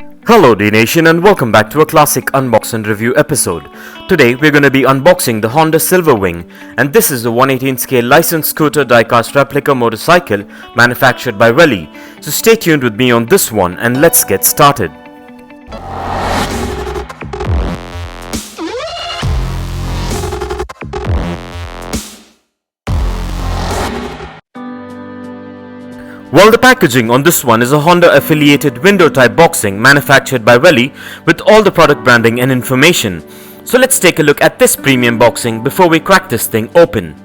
Hello Dnation and welcome back to a classic unbox and review episode. Today we're going to be unboxing the Honda Silverwing, and this is a 118 scale licensed scooter diecast replica motorcycle manufactured by Welly. So stay tuned with me on this one and let's get started. Well, the packaging on this one is a Honda affiliated window type boxing manufactured by Welly with all the product branding and information. So let's take a look at this premium boxing before we crack this thing open.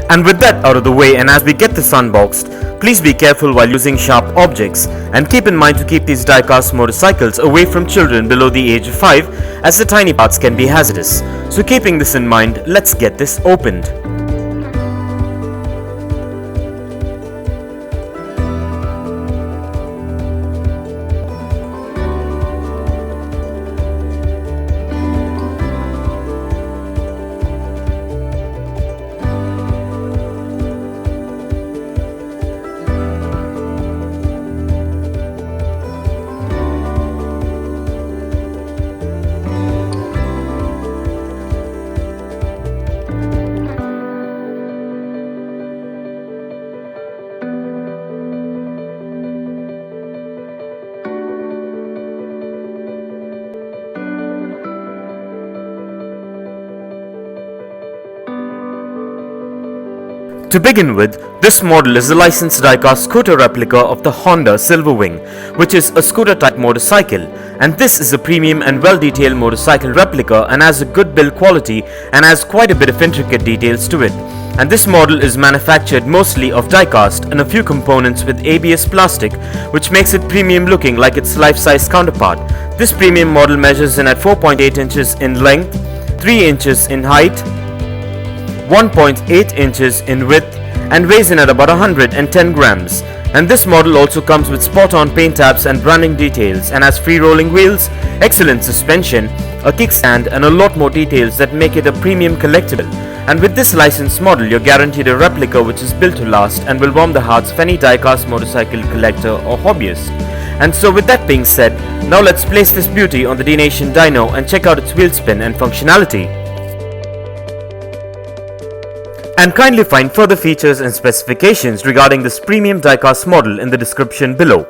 And with that out of the way, and as we get this unboxed, please be careful while using sharp objects and keep in mind to keep these diecast motorcycles away from children below the age of 5, as the tiny parts can be hazardous. So keeping this in mind, let's get this opened. To begin with, this model is a licensed diecast scooter replica of the Honda Silverwing, which is a scooter type motorcycle, and this is a premium and well detailed motorcycle replica and has a good build quality and has quite a bit of intricate details to it. And this model is manufactured mostly of diecast and a few components with ABS plastic, which makes it premium looking like its life-size counterpart. This premium model measures in at 4.8 inches in length, 3 inches in height, 1.8 inches in width, and weighs in at about 110 grams. And this model also comes with spot-on paint tabs and branding details and has free rolling wheels, excellent suspension, a kickstand, and a lot more details that make it a premium collectible. And with this licensed model, you're guaranteed a replica which is built to last and will warm the hearts of any diecast motorcycle collector or hobbyist. And so with that being said, now let's place this beauty on the Dnation dyno and check out its wheel spin and functionality. And kindly find further features and specifications regarding this premium diecast model in the description below.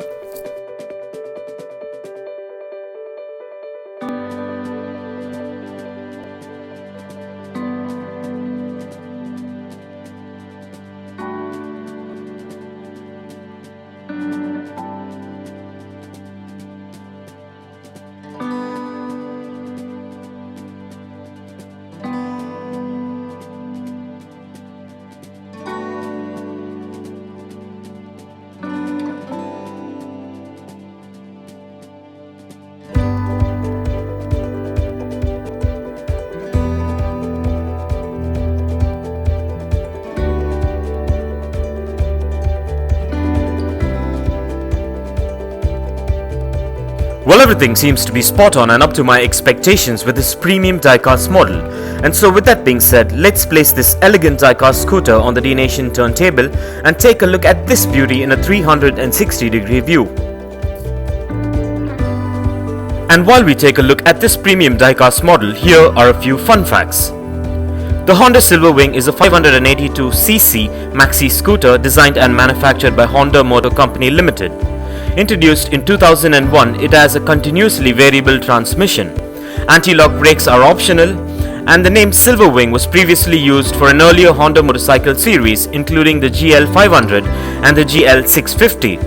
Well, everything seems to be spot on and up to my expectations with this premium diecast model. And so with that being said, let's place this elegant diecast scooter on the Dnation turntable and take a look at this beauty in a 360-degree view. And while we take a look at this premium diecast model, here are a few fun facts. The Honda Silverwing is a 582cc maxi-scooter designed and manufactured by Honda Motor Company Limited. Introduced in 2001, it has a continuously variable transmission. Anti-lock brakes are optional, and the name Silverwing was previously used for an earlier Honda motorcycle series including the GL500 and the GL650.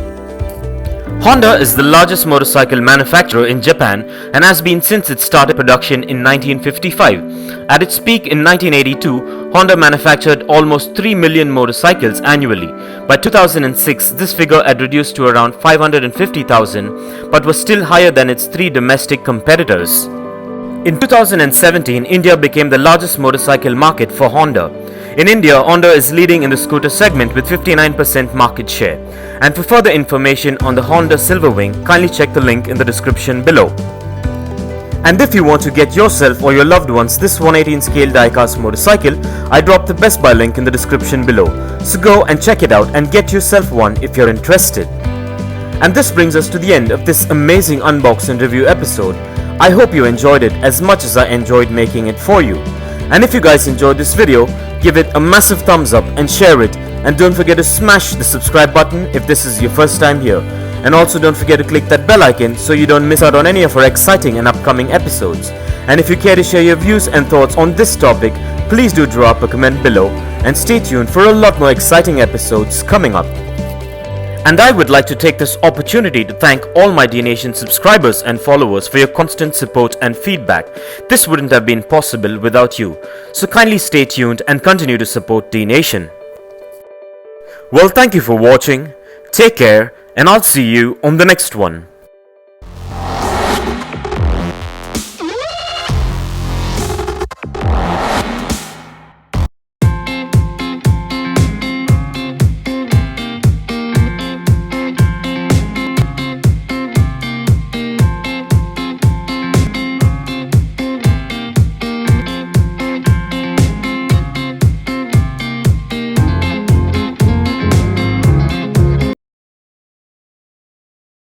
Honda is the largest motorcycle manufacturer in Japan and has been since it started production in 1955. At its peak in 1982, Honda manufactured almost 3 million motorcycles annually. By 2006, this figure had reduced to around 550,000 but was still higher than its three domestic competitors. In 2017, India became the largest motorcycle market for Honda. In India, Honda is leading in the scooter segment with 59% market share. And for further information on the Honda Silverwing, kindly check the link in the description below. And if you want to get yourself or your loved ones this 118 scale diecast motorcycle, I dropped the Best Buy link in the description below. So go and check it out and get yourself one if you're interested. And this brings us to the end of this amazing unbox and review episode. I hope you enjoyed it as much as I enjoyed making it for you. And if you guys enjoyed this video, give it a massive thumbs up and share it. And don't forget to smash the subscribe button if this is your first time here. And also don't forget to click that bell icon so you don't miss out on any of our exciting and upcoming episodes. And if you care to share your views and thoughts on this topic, please do drop a comment below and stay tuned for a lot more exciting episodes coming up. And I would like to take this opportunity to thank all my Dnation subscribers and followers for your constant support and feedback. This wouldn't have been possible without you. So kindly stay tuned and continue to support Dnation. Well, thank you for watching. Take care and I'll see you on the next one.